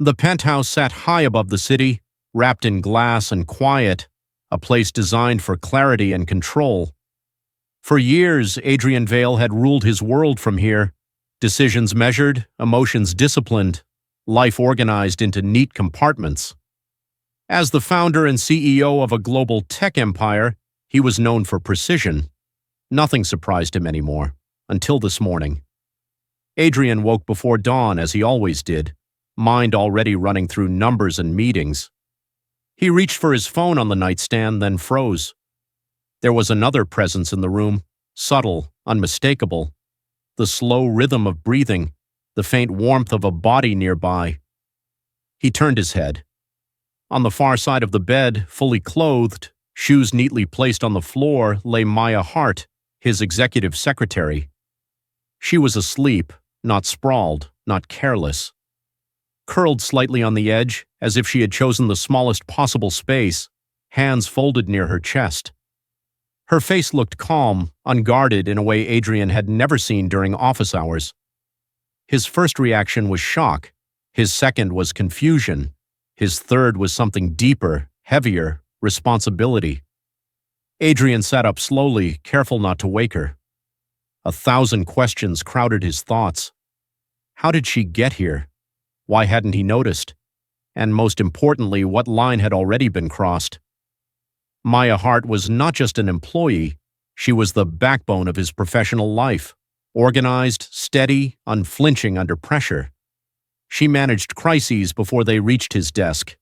The penthouse sat high above the city, wrapped in glass and quiet, a place designed for clarity and control. For years, Adrian Vale had ruled his world from here, decisions measured, emotions disciplined, life organized into neat compartments. As the founder and CEO of a global tech empire, he was known for precision. Nothing surprised him anymore, until this morning. Adrian woke before dawn, as he always did, mind already running through numbers and meetings. He reached for his phone on the nightstand, then froze. There was another presence in the room, subtle, unmistakable. The slow rhythm of breathing, the faint warmth of a body nearby. He turned his head. On the far side of the bed, fully clothed, shoes neatly placed on the floor, lay Maya Hart, his executive secretary. She was asleep, not sprawled, not careless. Curled slightly on the edge, as if she had chosen the smallest possible space, hands folded near her chest. Her face looked calm, unguarded in a way Adrian had never seen during office hours. His first reaction was shock. His second was confusion. His third was something deeper, heavier, responsibility. Adrian sat up slowly, careful not to wake her. 1,000 questions crowded his thoughts. How did she get here? Why hadn't he noticed? And most importantly, what line had already been crossed? Maya Hart was not just an employee, she was the backbone of his professional life, organized, steady, unflinching under pressure. She managed crises before they reached his desk.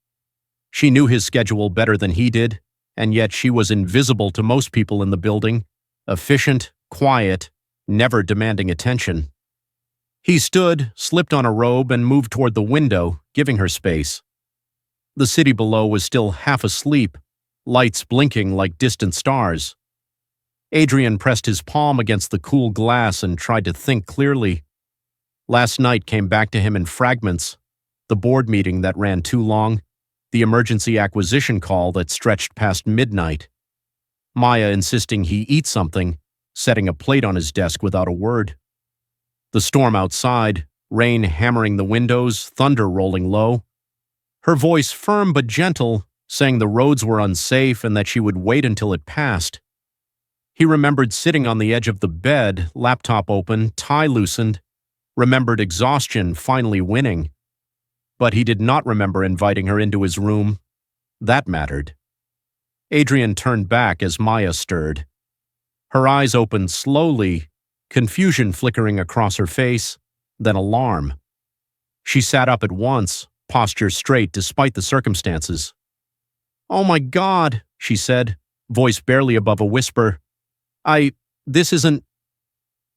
She knew his schedule better than he did, and yet she was invisible to most people in the building, efficient, quiet, never demanding attention. He stood, slipped on a robe, and moved toward the window, giving her space. The city below was still half asleep, lights blinking like distant stars. Adrian pressed his palm against the cool glass and tried to think clearly. Last night came back to him in fragments. The board meeting that ran too long, the emergency acquisition call that stretched past midnight. Maya insisting he eat something, setting a plate on his desk without a word. The storm outside, rain hammering the windows, thunder rolling low. Her voice firm but gentle, saying the roads were unsafe and that she would wait until it passed. He remembered sitting on the edge of the bed, laptop open, tie loosened, remembered exhaustion finally winning. But he did not remember inviting her into his room. That mattered. Adrian turned back as Maya stirred. Her eyes opened slowly, confusion flickering across her face, then alarm. She sat up at once, posture straight despite the circumstances. "Oh my God," she said, voice barely above a whisper. This isn't..."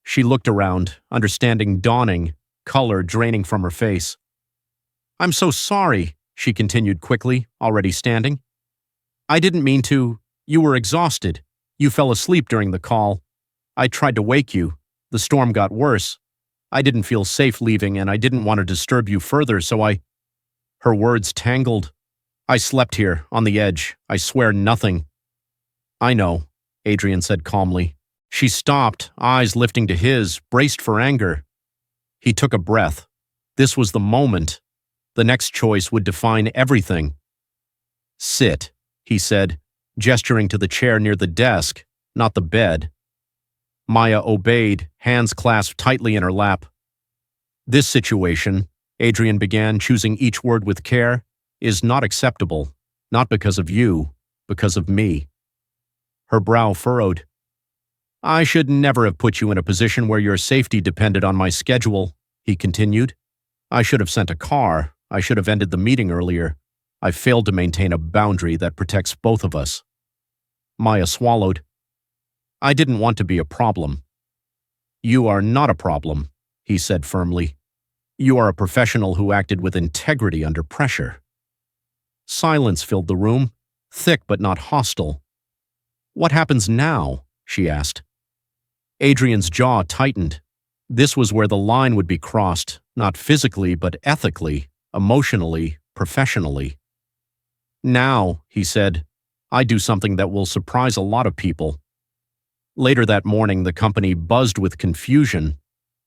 She looked around, understanding dawning, color draining from her face. "I'm so sorry," she continued quickly, already standing. "I didn't mean to. You were exhausted. You fell asleep during the call. I tried to wake you. The storm got worse. I didn't feel safe leaving, and I didn't want to disturb you further, so I..." Her words tangled. "I slept here, on the edge. I swear nothing." "I know," Adrian said calmly. She stopped, eyes lifting to his, braced for anger. He took a breath. This was the moment. The next choice would define everything. "Sit," he said, gesturing to the chair near the desk, not the bed. Maya obeyed, hands clasped tightly in her lap. "This situation," Adrian began, choosing each word with care, "is not acceptable, not because of you, because of me." Her brow furrowed. "I should never have put you in a position where your safety depended on my schedule," he continued. "I should have sent a car. I should have ended the meeting earlier. I failed to maintain a boundary that protects both of us." Maya swallowed. "I didn't want to be a problem." "You are not a problem," he said firmly. "You are a professional who acted with integrity under pressure." Silence filled the room, thick but not hostile. "What happens now?" she asked. Adrian's jaw tightened. This was where the line would be crossed, not physically but ethically, emotionally, professionally. "Now," he said, "I do something that will surprise a lot of people." Later that morning, the company buzzed with confusion.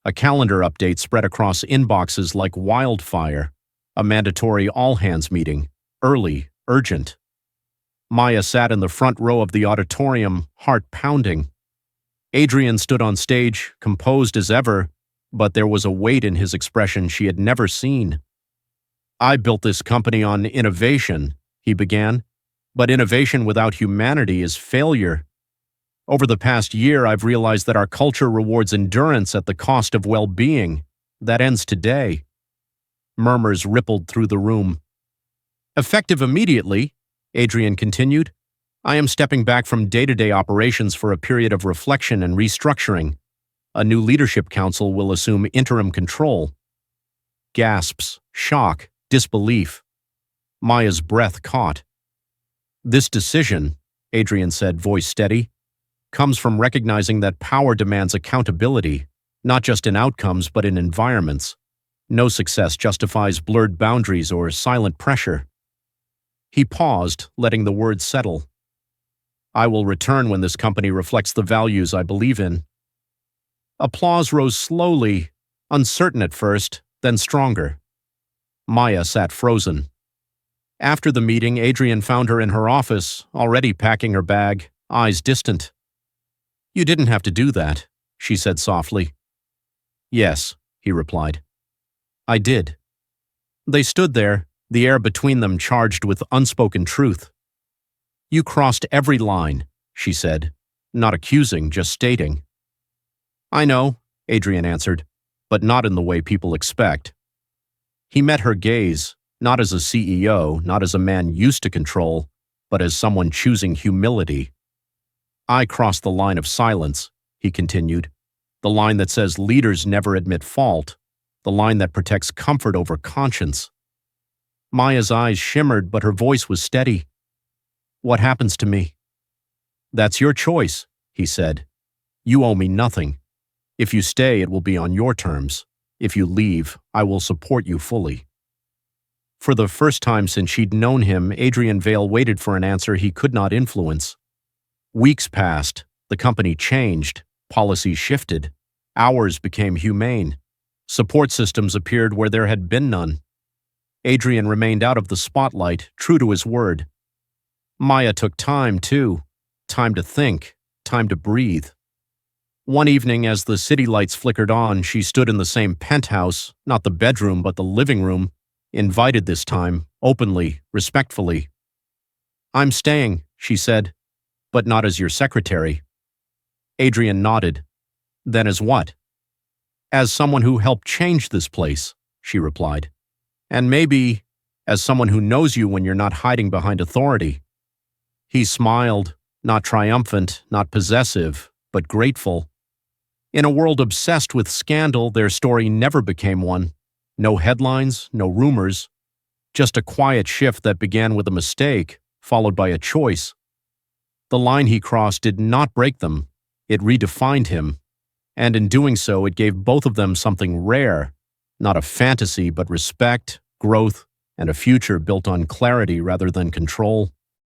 A calendar update spread across inboxes like wildfire. A mandatory all-hands meeting. Early, urgent. Maya sat in the front row of the auditorium, heart pounding. Adrian stood on stage, composed as ever, but there was a weight in his expression she had never seen. "I built this company on innovation," he began, "but innovation without humanity is failure. Over the past year, I've realized that our culture rewards endurance at the cost of well-being. That ends today." Murmurs rippled through the room. "Effective immediately," Adrian continued, "I am stepping back from day-to-day operations for a period of reflection and restructuring. A new leadership council will assume interim control." Gasps, shock, disbelief. Maya's breath caught. "This decision," Adrian said, voice steady, "comes from recognizing that power demands accountability, not just in outcomes but in environments. No success justifies blurred boundaries or silent pressure." He paused, letting the words settle. "I will return when this company reflects the values I believe in." Applause rose slowly, uncertain at first, then stronger. Maya sat frozen. After the meeting, Adrian found her in her office, already packing her bag, eyes distant. "You didn't have to do that," she said softly. "Yes," he replied. "I did." They stood there, the air between them charged with unspoken truth. "You crossed every line," she said, not accusing, just stating. "I know," Adrian answered, "but not in the way people expect." He met her gaze, not as a CEO, not as a man used to control, but as someone choosing humility. "I crossed the line of silence," he continued, "the line that says leaders never admit fault, the line that protects comfort over conscience." Maya's eyes shimmered, but her voice was steady. "What happens to me?" "That's your choice," he said. "You owe me nothing. If you stay, it will be on your terms. If you leave, I will support you fully." For the first time since she'd known him, Adrian Vale waited for an answer he could not influence. Weeks passed, the company changed, policies shifted, hours became humane, support systems appeared where there had been none. Adrian remained out of the spotlight, true to his word. Maya took time, too. Time to think, time to breathe. One evening, as the city lights flickered on, she stood in the same penthouse, not the bedroom but the living room, invited this time, openly, respectfully. "I'm staying," she said, "but not as your secretary." Adrian nodded. "Then as what?" "As someone who helped change this place," she replied. "And maybe as someone who knows you when you're not hiding behind authority." He smiled, not triumphant, not possessive, but grateful. In a world obsessed with scandal, their story never became one. No headlines, no rumors, just a quiet shift that began with a mistake, followed by a choice. The line he crossed did not break them, it redefined him, and in doing so it gave both of them something rare, not a fantasy but respect, growth, and a future built on clarity rather than control.